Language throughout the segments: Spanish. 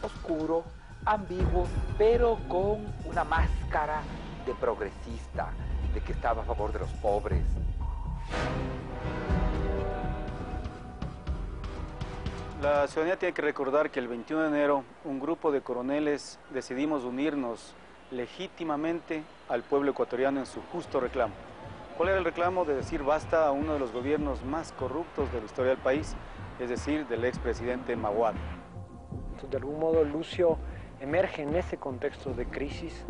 oscuro, ambiguo, pero con una máscara de progresista, de que estaba a favor de los pobres. La ciudadanía tiene que recordar que el 21 de enero un grupo de coroneles decidimos unirnos legítimamente al pueblo ecuatoriano en su justo reclamo. ¿Cuál era el reclamo? De decir basta a uno de los gobiernos más corruptos de la historia del país, es decir, del expresidente Maguad. De algún modo, Lucio emerge en ese contexto de crisis,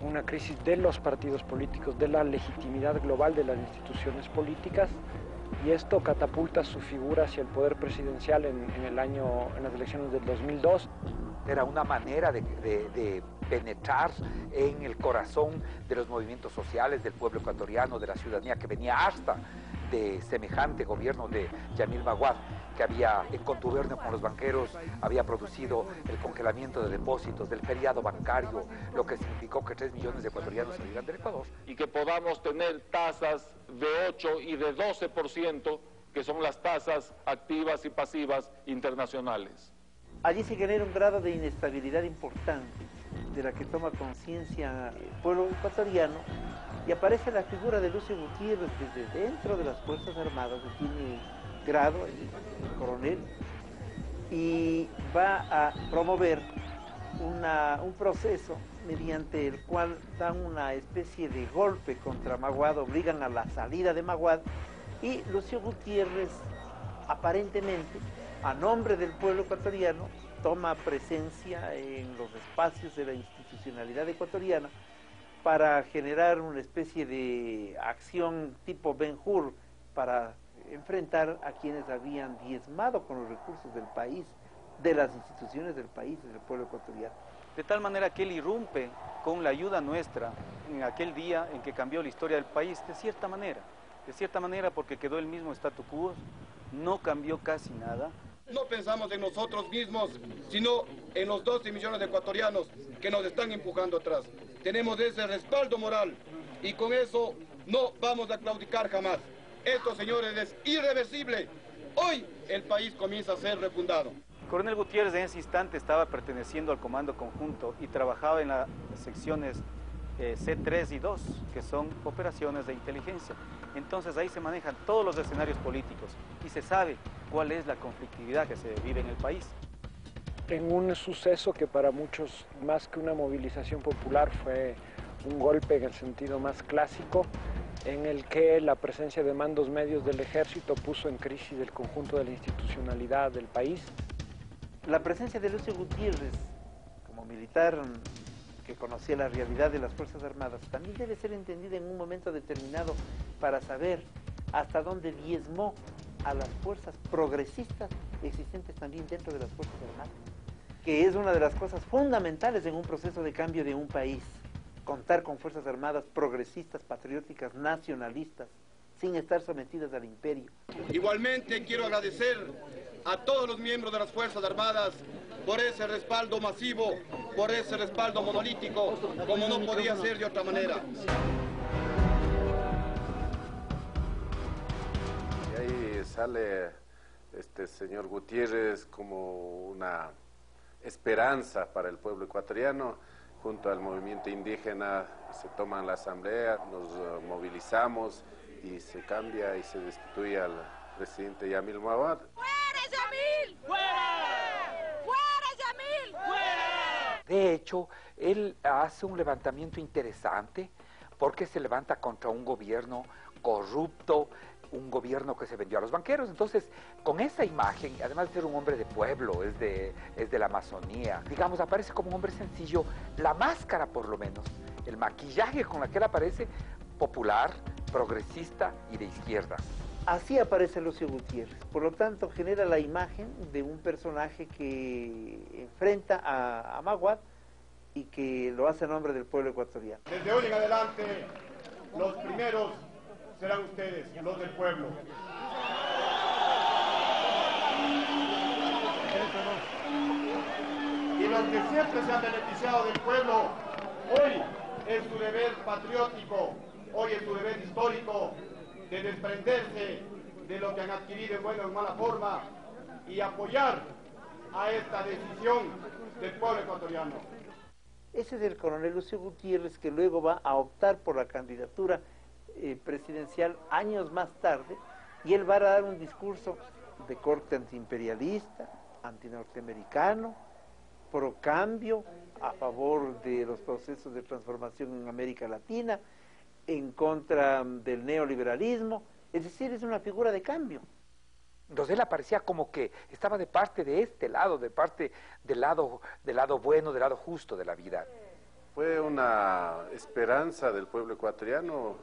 una crisis de los partidos políticos, de la legitimidad global de las instituciones políticas, y esto catapulta su figura hacia el poder presidencial en las elecciones del 2002. Era una manera de penetrar en el corazón de los movimientos sociales del pueblo ecuatoriano, de la ciudadanía que venía hasta de semejante gobierno de Yamil Maguad, que había, en contubernio con los banqueros, había producido el congelamiento de depósitos, del feriado bancario, lo que significó que 3 millones de ecuatorianos salieran del Ecuador. Y que podamos tener tasas de 8 y de 12%, que son las tasas activas y pasivas internacionales. Allí se genera un grado de inestabilidad importante, de la que toma conciencia el pueblo ecuatoriano, y aparece la figura de Lucio Gutiérrez desde dentro de las Fuerzas Armadas, que tiene grado, el coronel, y va a promover un proceso mediante el cual dan una especie de golpe contra Maguad, obligan a la salida de Maguad, y Lucio Gutiérrez, aparentemente, a nombre del pueblo ecuatoriano, toma presencia en los espacios de la institucionalidad ecuatoriana para generar una especie de acción tipo Ben-Hur para enfrentar a quienes habían diezmado con los recursos del país, de las instituciones del país, del pueblo ecuatoriano. De tal manera que él irrumpe con la ayuda nuestra en aquel día en que cambió la historia del país, de cierta manera porque quedó el mismo statu quo, no cambió casi nada. No pensamos en nosotros mismos, sino en los 12 millones de ecuatorianos que nos están empujando atrás. Tenemos ese respaldo moral y con eso no vamos a claudicar jamás. Esto, señores, es irreversible. Hoy el país comienza a ser refundado. Coronel Gutiérrez en ese instante estaba perteneciendo al Comando Conjunto y trabajaba en las secciones C3 y 2, que son operaciones de inteligencia. Entonces ahí se manejan todos los escenarios políticos y se sabe cuál es la conflictividad que se vive en el país. En un suceso que para muchos, más que una movilización popular, fue un golpe en el sentido más clásico, en el que la presencia de mandos medios del ejército puso en crisis el conjunto de la institucionalidad del país. La presencia de Lucio Gutiérrez, como militar que conocía la realidad de las Fuerzas Armadas, también debe ser entendida en un momento determinado para saber hasta dónde diezmó a las fuerzas progresistas existentes también dentro de las Fuerzas Armadas, que es una de las cosas fundamentales en un proceso de cambio de un país, contar con Fuerzas Armadas progresistas, patrióticas, nacionalistas, sin estar sometidas al imperio. Igualmente quiero agradecer a todos los miembros de las Fuerzas Armadas por ese respaldo masivo, por ese respaldo monolítico, como no podía ser de otra manera. Y ahí sale este señor Gutiérrez como una esperanza para el pueblo ecuatoriano. Junto al movimiento indígena se toman la asamblea, nos movilizamos y se cambia y se destituye al presidente Yamil Maguad. ¡Fuera Yamil! ¡Fuera! ¡Fuera Yamil! ¡Fuera! De hecho, él hace un levantamiento interesante porque se levanta contra un gobierno corrupto, un gobierno que se vendió a los banqueros. Entonces, con esa imagen, además de ser un hombre de pueblo, es de la Amazonía, digamos, aparece como un hombre sencillo, la máscara por lo menos, el maquillaje con la que él aparece, popular, progresista y de izquierda. Así aparece Lucio Gutiérrez, por lo tanto genera la imagen de un personaje que enfrenta a Maguad y que lo hace a nombre del pueblo ecuatoriano. Desde hoy en adelante, los primeros serán ustedes, los del pueblo. Y los que siempre se han beneficiado del pueblo, hoy es su deber patriótico, hoy es su deber histórico de desprenderse de lo que han adquirido en buena o en mala forma y apoyar a esta decisión del pueblo ecuatoriano. Ese es el coronel Lucio Gutiérrez, que luego va a optar por la candidatura presidencial años más tarde, y él va a dar un discurso de corte antiimperialista, antinorteamericano, pro cambio, a favor de los procesos de transformación en América Latina, en contra del neoliberalismo, es decir, es una figura de cambio. Entonces él aparecía como que estaba de parte de este lado, de parte del lado bueno, del lado justo de la vida. Fue una esperanza del pueblo ecuatoriano.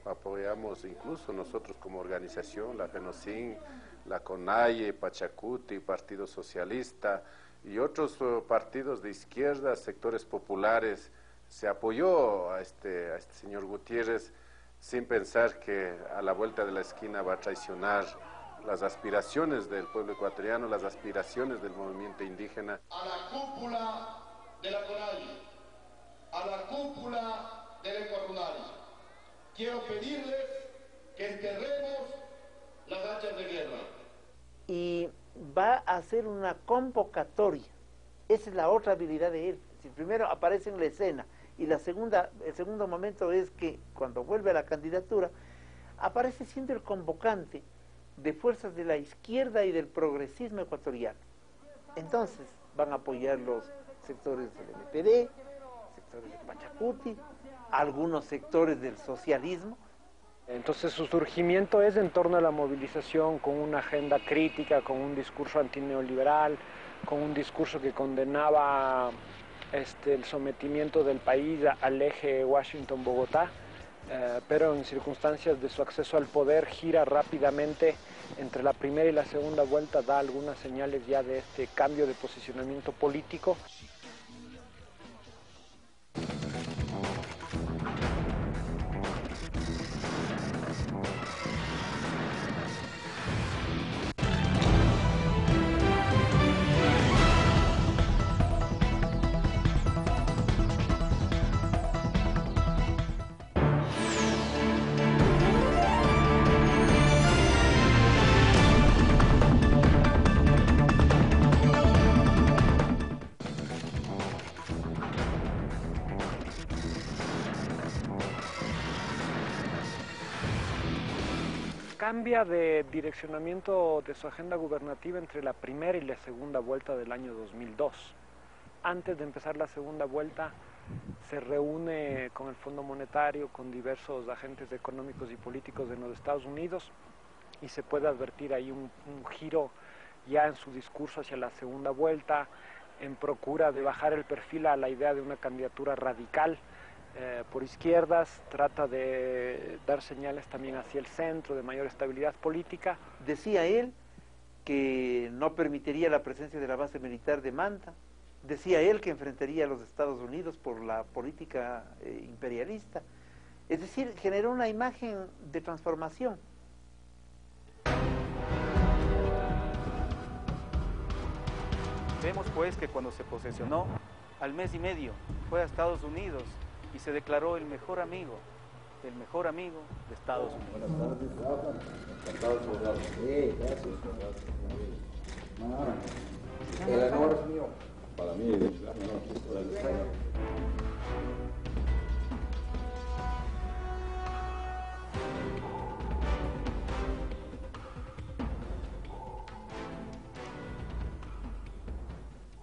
Apoyamos incluso nosotros como organización, la FENOCIN, la CONAIE, Pachacuti, Partido Socialista y otros partidos de izquierda, sectores populares. Se apoyó a este señor Gutiérrez sin pensar que a la vuelta de la esquina va a traicionar las aspiraciones del pueblo ecuatoriano, las aspiraciones del movimiento indígena. A la cúpula de la CONAIE, a la cúpula del Ecuador, quiero pedirles que enterremos las hachas de guerra. Y va a hacer una convocatoria. Esa es la otra habilidad de él. Si primero aparece en la escena y el segundo momento es que cuando vuelve a la candidatura aparece siendo el convocante de fuerzas de la izquierda y del progresismo ecuatoriano. Entonces van a apoyar los sectores del MPD, sectores de Pachacuti, algunos sectores del socialismo. Entonces su surgimiento es en torno a la movilización con una agenda crítica, con un discurso antineoliberal, con un discurso que condenaba el sometimiento del país al eje Washington-Bogotá, pero en circunstancias de su acceso al poder gira rápidamente. Entre la primera y la segunda vuelta da algunas señales ya de este cambio de posicionamiento político. Cambia de direccionamiento de su agenda gubernativa entre la primera y la segunda vuelta del año 2002. Antes de empezar la segunda vuelta, se reúne con el Fondo Monetario, con diversos agentes económicos y políticos de los Estados Unidos, y se puede advertir ahí un giro ya en su discurso hacia la segunda vuelta, en procura de bajar el perfil a la idea de una candidatura radical por izquierdas, trata de dar señales también hacia el centro, de mayor estabilidad política. Decía él que no permitiría la presencia de la base militar de Manta, decía él que enfrentaría a los Estados Unidos por la política imperialista, es decir, generó una imagen de transformación. Vemos pues que cuando se posesionó, al mes y medio, fue a Estados Unidos y se declaró el mejor amigo de Estados Unidos. Buenas tardes, Rafa. Encantado de saludarlos. Sí, gracias. El honor es mío. Para mí, el honor.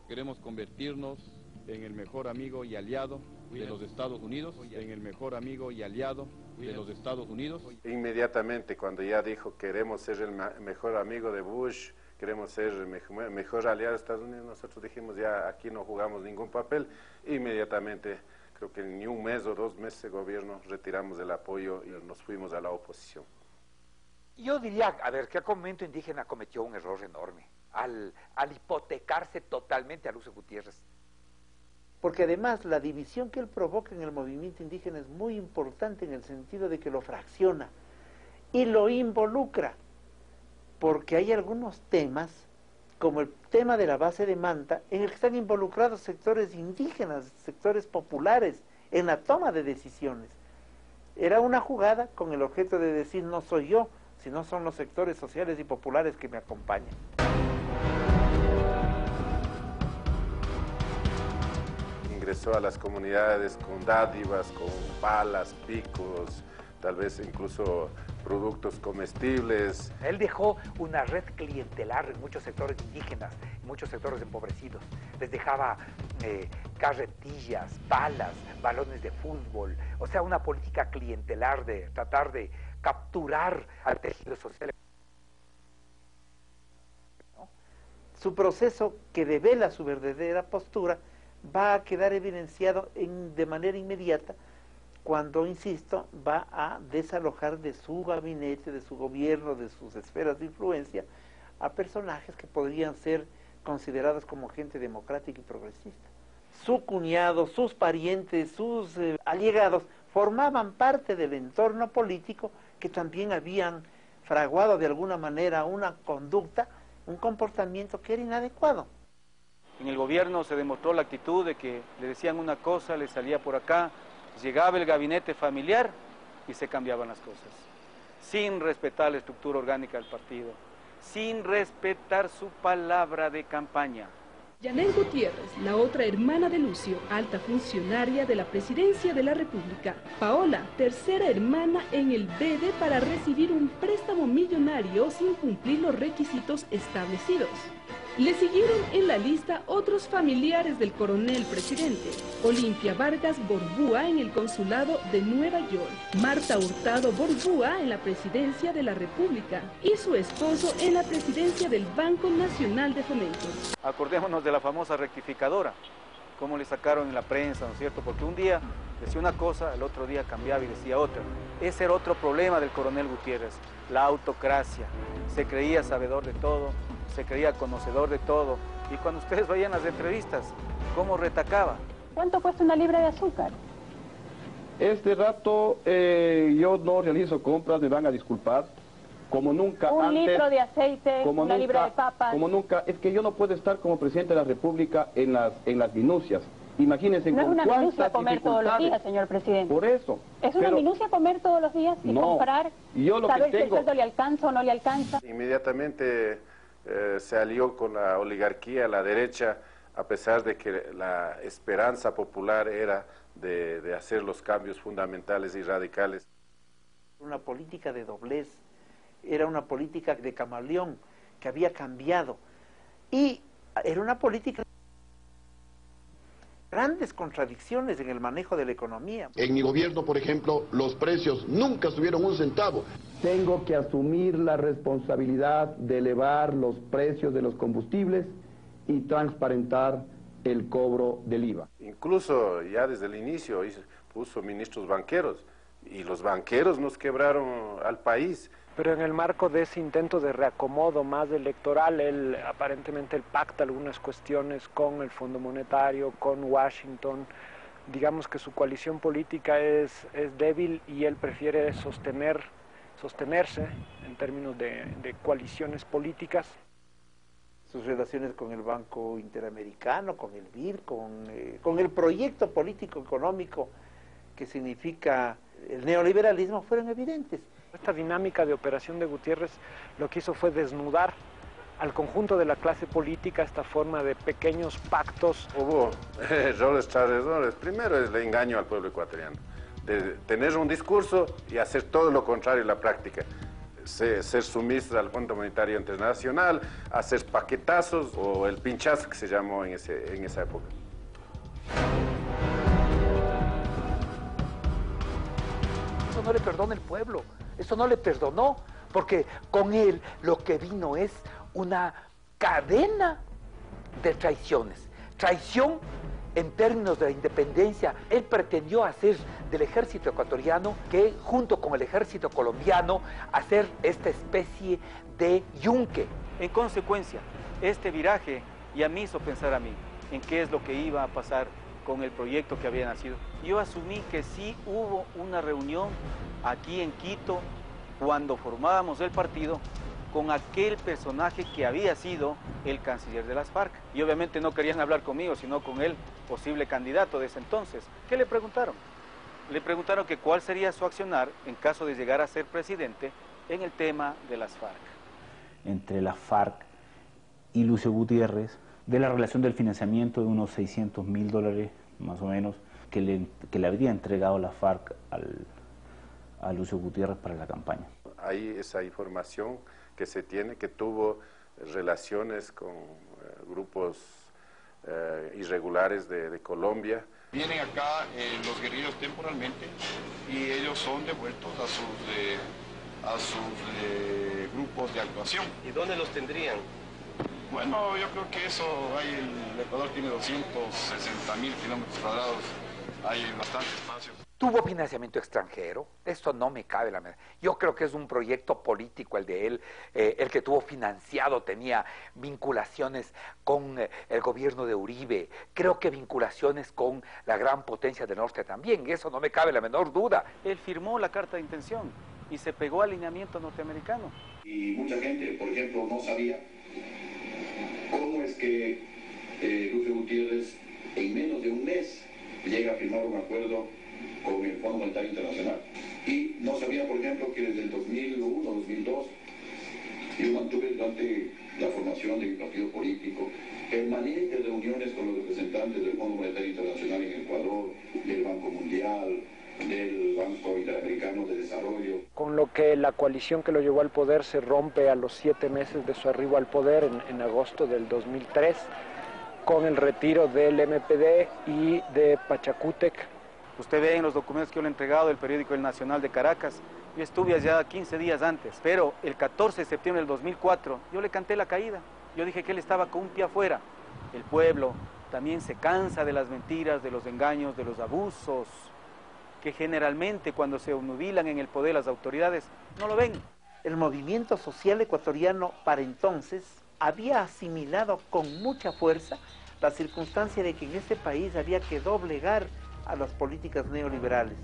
Queremos convertirnos en el mejor amigo y aliado de los Estados Unidos, en el mejor amigo y aliado de los Estados Unidos. Inmediatamente cuando ya dijo queremos ser el mejor amigo de Bush, queremos ser el mejor aliado de Estados Unidos, nosotros dijimos ya aquí no jugamos ningún papel. Inmediatamente, creo que en ni un mes o 2 meses de gobierno retiramos el apoyo y nos fuimos a la oposición. Yo diría, a ver, que el movimiento indígena cometió un error enorme al hipotecarse totalmente a Lucio Gutiérrez. Porque además la división que él provoca en el movimiento indígena es muy importante en el sentido de que lo fracciona y lo involucra, porque hay algunos temas, como el tema de la base de Manta, en el que están involucrados sectores indígenas, sectores populares, en la toma de decisiones. Era una jugada con el objeto de decir no soy yo, sino son los sectores sociales y populares que me acompañan. ingresó a las comunidades con dádivas, con palas, picos, tal vez incluso productos comestibles. Él dejó una red clientelar en muchos sectores indígenas, en muchos sectores empobrecidos. Les dejaba carretillas, palas, balones de fútbol, o sea, una política clientelar de tratar de capturar al tejido social. Su proceso, que devela su verdadera postura, va a quedar evidenciado de manera inmediata cuando, insisto, va a desalojar de su gabinete, de su gobierno, de sus esferas de influencia, a personajes que podrían ser considerados como gente democrática y progresista. Su cuñado, sus parientes, sus allegados formaban parte del entorno político que también habían fraguado de alguna manera una conducta, un comportamiento que era inadecuado. En el gobierno se demostró la actitud de que le decían una cosa, le salía por acá, llegaba el gabinete familiar y se cambiaban las cosas, sin respetar la estructura orgánica del partido, sin respetar su palabra de campaña. Yanel Gutiérrez, la otra hermana de Lucio, alta funcionaria de la Presidencia de la República. Paola, tercera hermana en el BEDE para recibir un préstamo millonario sin cumplir los requisitos establecidos. Le siguieron en la lista otros familiares del coronel presidente. Olimpia Vargas Borbúa en el consulado de Nueva York, Marta Hurtado Borbúa en la Presidencia de la República y su esposo en la Presidencia del Banco Nacional de Fomento. Acordémonos de la famosa rectificadora, cómo le sacaron en la prensa, ¿no es cierto? Porque un día decía una cosa, el otro día cambiaba y decía otra. Ese era otro problema del coronel Gutiérrez, la autocracia. Se creía sabedor de todo, se creía conocedor de todo. Y cuando ustedes veían las entrevistas, ¿cómo retacaba? ¿Cuánto cuesta una libra de azúcar? Este rato yo no realizo compras, me van a disculpar. Como nunca un antes, litro de aceite, una libra de papas. Como nunca, es que yo no puedo estar como presidente de la República en las minucias. Imagínense no con es una minucia cuántas comer todos los días, señor presidente. Por eso. ¿Es una minucia comer todos los días y no, comprar? Yo lo ¿Saber que tengo... si el sueldo le alcanza o no le alcanza? Inmediatamente se alió con la oligarquía, la derecha, a pesar de que la esperanza popular era de hacer los cambios fundamentales y radicales. Una política de doblez, era una política de camaleón que había cambiado y era una política de grandes contradicciones en el manejo de la economía. En mi gobierno, por ejemplo, los precios nunca subieron un centavo. Tengo que asumir la responsabilidad de elevar los precios de los combustibles y transparentar el cobro del IVA. Incluso ya desde el inicio puso ministros banqueros y los banqueros nos quebraron al país. Pero en el marco de ese intento de reacomodo más electoral, aparentemente él pacta algunas cuestiones con el Fondo Monetario, con Washington. Digamos que su coalición política es débil y él prefiere sostenerse en términos de coaliciones políticas. Sus relaciones con el Banco Interamericano, con el BID, con el proyecto político-económico que significa el neoliberalismo fueron evidentes. Esta dinámica de operación de Gutiérrez lo que hizo fue desnudar al conjunto de la clase política esta forma de pequeños pactos. Hubo errores tras errores. Primero es el engaño al pueblo ecuatoriano, de tener un discurso y hacer todo lo contrario en la práctica. Ser sumisos al Fondo Monetario Internacional, hacer paquetazos o el pinchazo que se llamó en esa época. Eso no le perdona el pueblo, eso no le perdonó, porque con él lo que vino es una cadena de traiciones. Traición en términos de la independencia. Él pretendió hacer del ejército ecuatoriano, que junto con el ejército colombiano, hacer esta especie de yunque. En consecuencia, este viraje ya me hizo pensar a mí en qué es lo que iba a pasar con el proyecto que había nacido. Yo asumí que sí hubo una reunión aquí en Quito cuando formábamos el partido con aquel personaje que había sido el canciller de las FARC. Y obviamente no querían hablar conmigo, sino con el posible candidato de ese entonces. ¿Qué le preguntaron? Le preguntaron que cuál sería su accionar en caso de llegar a ser presidente en el tema de las FARC. Entre las FARC y Lucio Gutiérrez, de la relación del financiamiento de unos $600.000 más o menos, que le habría entregado la FARC a Lucio Gutiérrez para la campaña. Hay esa información que se tiene, que tuvo relaciones con grupos irregulares de Colombia. Vienen acá los guerrilleros temporalmente y ellos son devueltos a sus grupos de actuación. ¿Y dónde los tendrían? Bueno, yo creo que eso, el Ecuador tiene 260.000 kilómetros cuadrados, hay bastante espacio. Tuvo financiamiento extranjero, esto no me cabe la menor. Yo creo que es un proyecto político el de él, el que tuvo financiado, tenía vinculaciones con el gobierno de Uribe, creo que vinculaciones con la gran potencia del norte también, eso no me cabe la menor duda. Él firmó la carta de intención y se pegó al lineamiento norteamericano. Y mucha gente, por ejemplo, no sabía cómo es que Lucio Gutiérrez en menos de un mes llega a firmar un acuerdo con el Fondo Monetario Internacional. Y no sabía, por ejemplo, que desde el 2001, 2002, yo mantuve durante la formación de mi partido político permanentes reuniones con los representantes del Fondo Monetario Internacional en Ecuador, del Banco Mundial, del Banco Interamericano de Desarrollo. Con lo que la coalición que lo llevó al poder se rompe a los 7 meses de su arribo al poder, en agosto del 2003, con el retiro del MPD y de Pachacútec. Usted ve en los documentos que yo le he entregado del periódico El Nacional de Caracas, yo estuve allá 15 días antes, pero el 14 de septiembre del 2004 yo le canté la caída. Yo dije que él estaba con un pie afuera. El pueblo también se cansa de las mentiras, de los engaños, de los abusos, que generalmente cuando se obnubilan en el poder las autoridades no lo ven. El movimiento social ecuatoriano para entonces había asimilado con mucha fuerza la circunstancia de que en este país había que doblegar a las políticas neoliberales.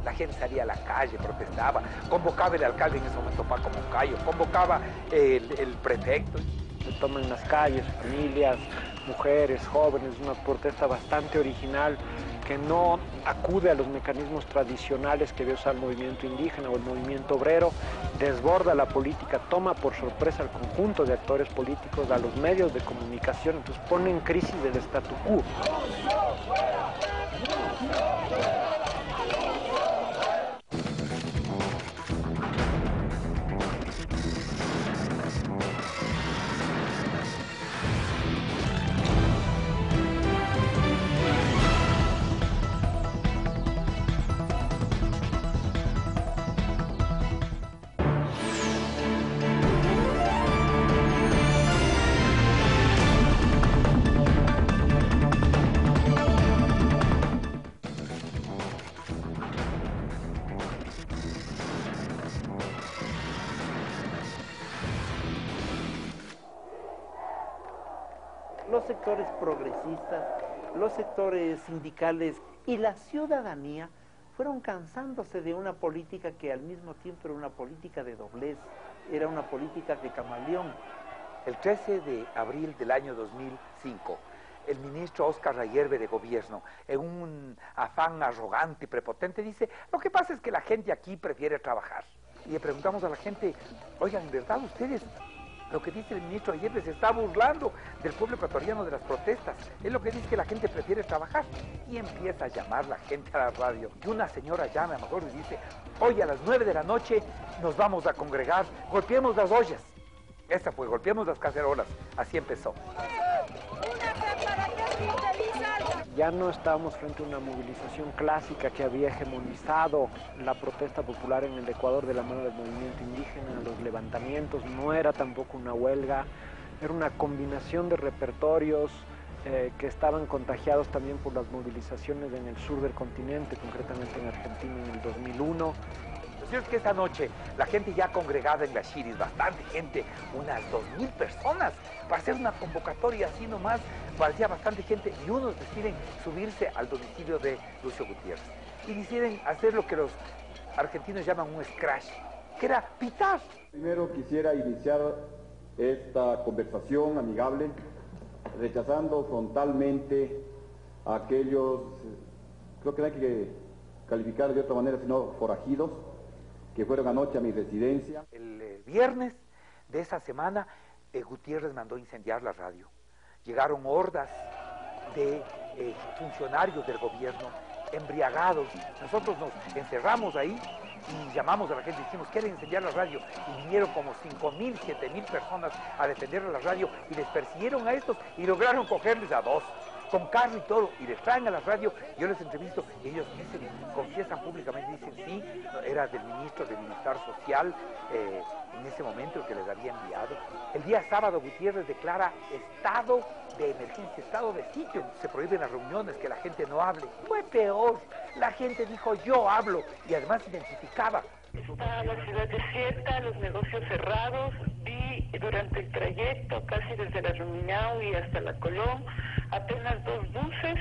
La gente salía a la calle, protestaba, convocaba el alcalde en ese momento, Paco Moncayo, convocaba el prefecto. Se toman las calles, familias, mujeres, jóvenes, una protesta bastante original que no acude a los mecanismos tradicionales que debe usar el movimiento indígena o el movimiento obrero, desborda la política, toma por sorpresa al conjunto de actores políticos, a los medios de comunicación, entonces pone en crisis el statu quo. Los sectores progresistas, los sectores sindicales y la ciudadanía fueron cansándose de una política que al mismo tiempo era una política de doblez, era una política de camaleón. El 13 de abril del año 2005, el ministro Óscar Rayerbe de Gobierno, en un afán arrogante y prepotente, dice, lo que pasa es que la gente aquí prefiere trabajar. Y le preguntamos a la gente, oigan, ¿en verdad ustedes, lo que dice el ministro Rayerbe, se está burlando del pueblo ecuatoriano de las protestas? Es lo que dice que la gente prefiere trabajar. Y empieza a llamar la gente a la radio. Y una señora llama a lo mejor y dice, hoy a las 9 de la noche nos vamos a congregar, golpeemos las ollas. Esta fue, golpeemos las cacerolas. Así empezó. Ya no estábamos frente a una movilización clásica que había hegemonizado la protesta popular en el Ecuador de la mano del movimiento indígena, los levantamientos, no era tampoco una huelga, era una combinación de repertorios que estaban contagiados también por las movilizaciones en el sur del continente, concretamente en Argentina en el 2001. Lo cierto es que esta noche la gente ya congregada en la Chiris, bastante gente, unas 2.000 personas, para hacer una convocatoria así nomás, parecía bastante gente, y unos deciden subirse al domicilio de Lucio Gutiérrez. Y deciden hacer lo que los argentinos llaman un scratch, que era pitar. Primero quisiera iniciar esta conversación amigable rechazando frontalmente a aquellos, creo que no hay que calificar de otra manera sino forajidos, que fueron anoche a mi residencia. El viernes de esa semana, Gutiérrez mandó incendiar la radio. Llegaron hordas de funcionarios del gobierno embriagados. Nosotros nos encerramos ahí y llamamos a la gente y dijimos, ¿quieren encender la radio? Y vinieron como 5.000, 7.000 personas a defender la radio y les persiguieron a estos y lograron cogerles a 2, con carro y todo, y les traen a la radio. Yo les entrevisto y ellos dicen, confiesan públicamente, dicen, sí, era del ministro del Bienestar Social, en ese momento el que les había enviado. El día sábado Gutiérrez declara estado de emergencia, estado de sitio. Se prohíben las reuniones, que la gente no hable. Fue peor, la gente dijo, yo hablo, y además identificaba. Está la ciudad desierta, los negocios cerrados, y durante el trayecto, casi desde la Ruminau y hasta la Colón, apenas 2 buses.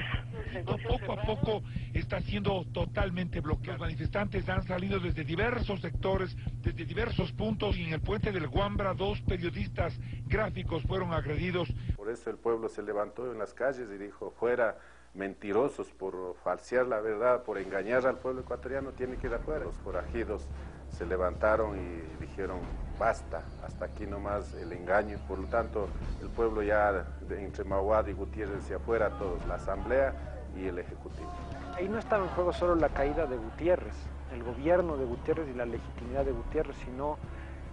Poco a poco está siendo totalmente bloqueado. Los manifestantes han salido desde diversos sectores, desde diversos puntos, y en el puente del Guambra 2 periodistas gráficos fueron agredidos. Por eso el pueblo se levantó en las calles y dijo, fuera mentirosos por falsear la verdad, por engañar al pueblo ecuatoriano, tiene que ir afuera. Los forajidos se levantaron y dijeron, basta, hasta aquí nomás el engaño. Por lo tanto, el pueblo ya entre Mahuad y Gutiérrez hacia afuera, todos, la asamblea y el ejecutivo. Ahí no estaba en juego solo la caída de Gutiérrez, el gobierno de Gutiérrez y la legitimidad de Gutiérrez, sino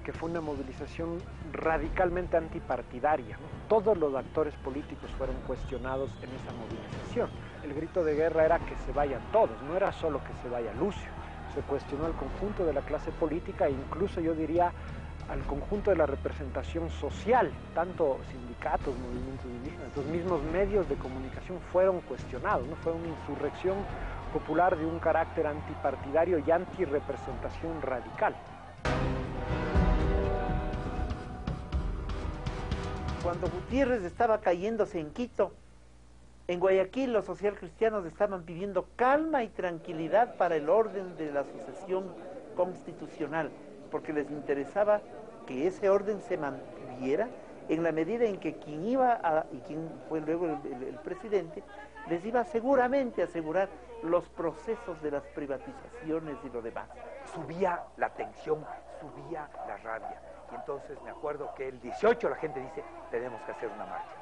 que fue una movilización radicalmente antipartidaria, ¿no? Todos los actores políticos fueron cuestionados en esa movilización. El grito de guerra era que se vayan todos, no era solo que se vaya Lucio. Se cuestionó al conjunto de la clase política e incluso yo diría al conjunto de la representación social, tanto sindicatos, movimientos indígenas, los mismos medios de comunicación fueron cuestionados, ¿no? Fue una insurrección popular de un carácter antipartidario y antirrepresentación radical. Cuando Gutiérrez estaba cayéndose en Quito, en Guayaquil los socialcristianos estaban pidiendo calma y tranquilidad para el orden de la sucesión constitucional, porque les interesaba que ese orden se mantuviera en la medida en que quien iba y quien fue luego el presidente, les iba seguramente a asegurar los procesos de las privatizaciones y lo demás. Subía la tensión, subía la rabia. Y entonces me acuerdo que el 18 la gente dice, tenemos que hacer una marcha.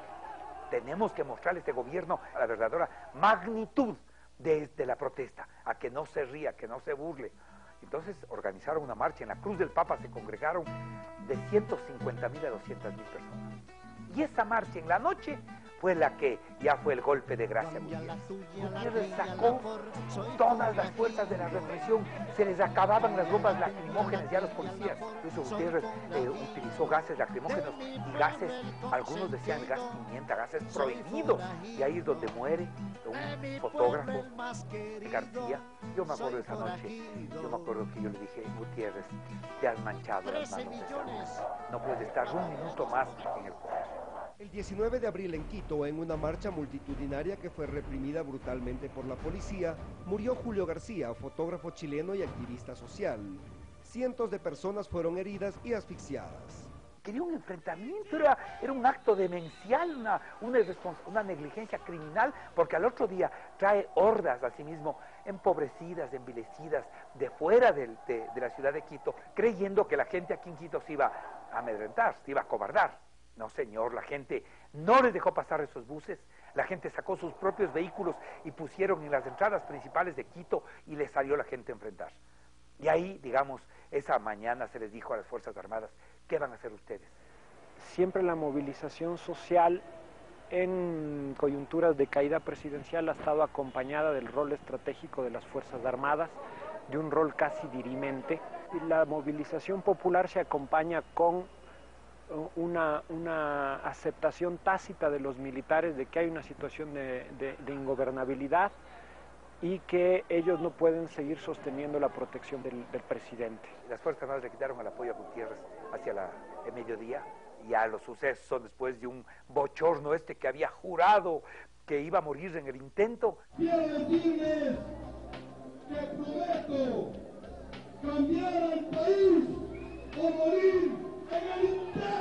Tenemos que mostrarle a este gobierno la verdadera magnitud de la protesta, a que no se ría, que no se burle. Entonces organizaron una marcha, en la Cruz del Papa se congregaron de 150.000 a 200.000 personas. Y esa marcha en la noche fue la que ya fue el golpe de gracia. Gutiérrez sacó todas las fuerzas de la represión, se les acababan las bombas lacrimógenas ya a los policías. Entonces Gutiérrez utilizó gases lacrimógenos y gases, algunos decían gas pimienta, gases prohibidos. Y ahí es donde muere un fotógrafo, García. Yo me acuerdo de esa noche, yo me acuerdo que yo le dije, Gutiérrez, te has manchado las manos de sangre, no puedes estar un minuto más en el poder. El 19 de abril en Quito, en una marcha multitudinaria que fue reprimida brutalmente por la policía, murió Julio García, fotógrafo chileno y activista social. Cientos de personas fueron heridas y asfixiadas. Quería un enfrentamiento, era un acto demencial, una negligencia criminal, porque al otro día trae hordas a sí mismo, empobrecidas, envilecidas, de fuera de la ciudad de Quito, creyendo que la gente aquí en Quito se iba a amedrentar, se iba a cobardar. No, señor, la gente no les dejó pasar esos buses, la gente sacó sus propios vehículos y pusieron en las entradas principales de Quito y les salió la gente a enfrentar. Y ahí, digamos, esa mañana se les dijo a las Fuerzas Armadas, ¿qué van a hacer ustedes? Siempre la movilización social en coyunturas de caída presidencial ha estado acompañada del rol estratégico de las Fuerzas Armadas, de un rol casi dirimente. Y la movilización popular se acompaña con una aceptación tácita de los militares de que hay una situación de ingobernabilidad y que ellos no pueden seguir sosteniendo la protección del presidente. Las Fuerzas Armadas le quitaron el apoyo a Gutiérrez hacia el mediodía, y ya los sucesos son después de un bochorno que había jurado que iba a morir en el intento. Quiero decirles que prometo cambiar al país o morir en el intento.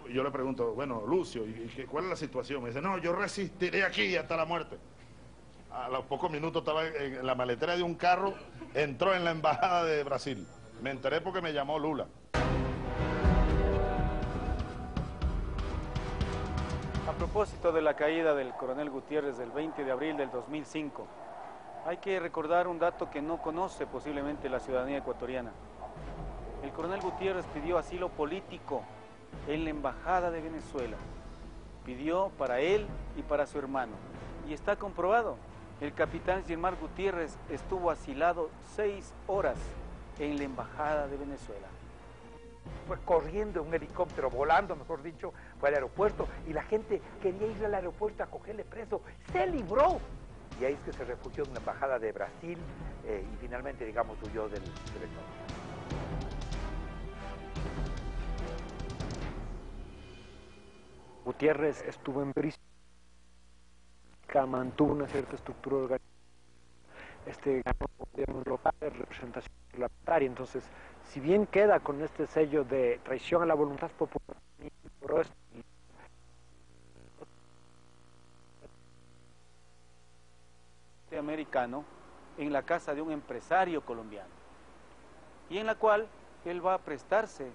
Yo le pregunto, bueno, Lucio, ¿cuál es la situación? Me dice, no, yo resistiré aquí hasta la muerte. A los pocos minutos estaba en la maletera de un carro, entró en la embajada de Brasil. Me enteré porque me llamó Lula. propósito de la caída del coronel Gutiérrez del 20 de abril del 2005, hay que recordar un dato que no conoce posiblemente la ciudadanía ecuatoriana. El coronel Gutiérrez pidió asilo político en la Embajada de Venezuela. Pidió para él y para su hermano. Y está comprobado. El capitán Gilmar Gutiérrez estuvo asilado 6 horas en la Embajada de Venezuela. Fue corriendo en un helicóptero, volando, mejor dicho, fue al aeropuerto y la gente quería ir al aeropuerto a cogerle preso. ¡Se libró! Y ahí es que se refugió en la Embajada de Brasil y finalmente, digamos, huyó del Ecuador. Gutiérrez estuvo en prisión, mantuvo una cierta estructura organizativa, ganó gobiernos locales, representación parlamentaria. Entonces, si bien queda con este sello de traición a la voluntad popular, americano en la casa de un empresario colombiano, y en la cual él va a prestarse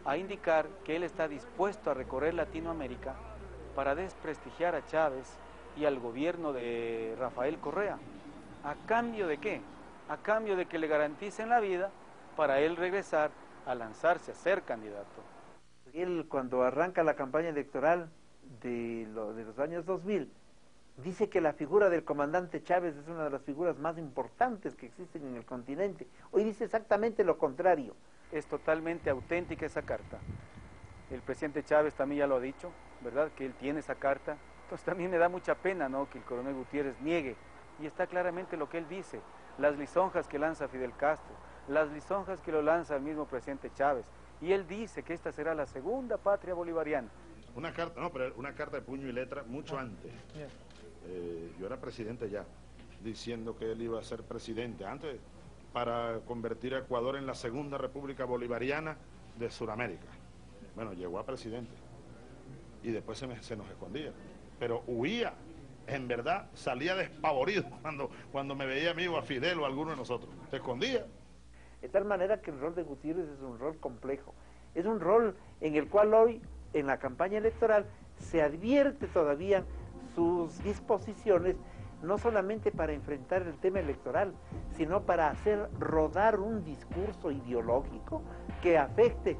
a indicar que él está dispuesto a recorrer Latinoamérica para desprestigiar a Chávez y al gobierno de Rafael Correa. ¿A cambio de qué? A cambio de que le garanticen la vida para él regresar a lanzarse a ser candidato. Él, cuando arranca la campaña electoral de los años 2000, dice que la figura del comandante Chávez es una de las figuras más importantes que existen en el continente. Hoy dice exactamente lo contrario. Es totalmente auténtica esa carta. El presidente Chávez también ya lo ha dicho, ¿verdad? Que él tiene esa carta. Entonces también me da mucha pena, ¿no?, que el coronel Gutiérrez niegue. Y está claramente lo que él dice. Las lisonjas que lanza Fidel Castro, las lisonjas que lo lanza el mismo presidente Chávez. Y él dice que esta será la segunda patria bolivariana. Una carta, no, pero una carta de puño y letra mucho antes. Yo era presidente ya, diciendo que él iba a ser presidente antes para convertir a Ecuador en la segunda república bolivariana de Sudamérica. Bueno, llegó a presidente y después se nos escondía, pero huía, en verdad salía despavorido cuando me veía a mí o a Fidel o a alguno de nosotros, se escondía. De tal manera que el rol de Gutiérrez es un rol complejo, es un rol en el cual hoy, en la campaña electoral, se advierte todavía sus disposiciones, no solamente para enfrentar el tema electoral, sino para hacer rodar un discurso ideológico que afecte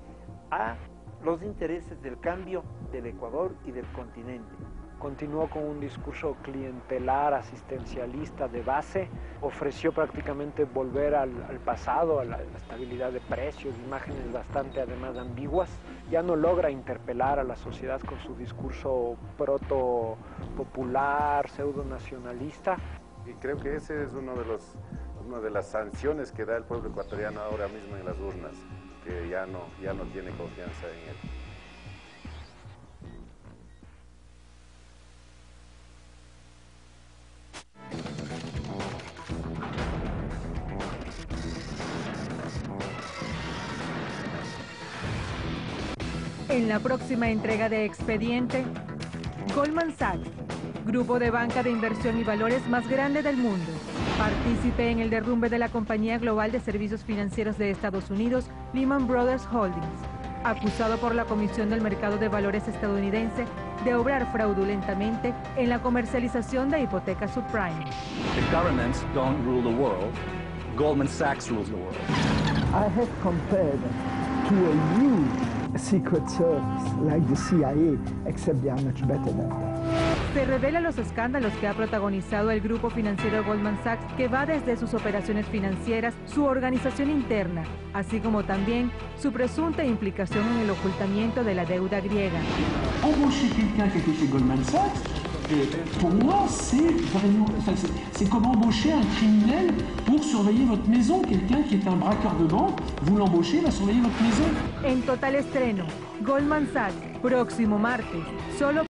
a los intereses del cambio del Ecuador y del continente. Continuó con un discurso clientelar, asistencialista de base, ofreció prácticamente volver al pasado, a la estabilidad de precios, imágenes bastante además ambiguas. Ya no logra interpelar a la sociedad con su discurso proto-popular, pseudo-nacionalista. Y creo que ese es una de las sanciones que da el pueblo ecuatoriano ahora mismo en las urnas, que ya no tiene confianza en él. En la próxima entrega de Expediente, Goldman Sachs, grupo de banca de inversión y valores más grande del mundo, partícipe en el derrumbe de la compañía global de servicios financieros de Estados Unidos, Lehman Brothers Holdings, acusado por la Comisión del Mercado de Valores estadounidense de obrar fraudulentamente en la comercialización de hipotecas subprime. The governments don't rule the world. Goldman Sachs rules the world. I have compared to a new secret service like the CIA, except they are much better than that. Se revelan los escándalos que ha protagonizado el grupo financiero Goldman Sachs, que va desde sus operaciones financieras, su organización interna, así como también su presunta implicación en el ocultamiento de la deuda griega. Embaucher quelqu'un qui était chez Goldman Sachs, pour moi, c'est comme embaucher un criminel pour surveiller votre maison. Quelqu'un qui est un braqueur de banque, vous l'embauchez, il va surveiller votre maison. En total estreno, Goldman Sachs, próximo martes, solo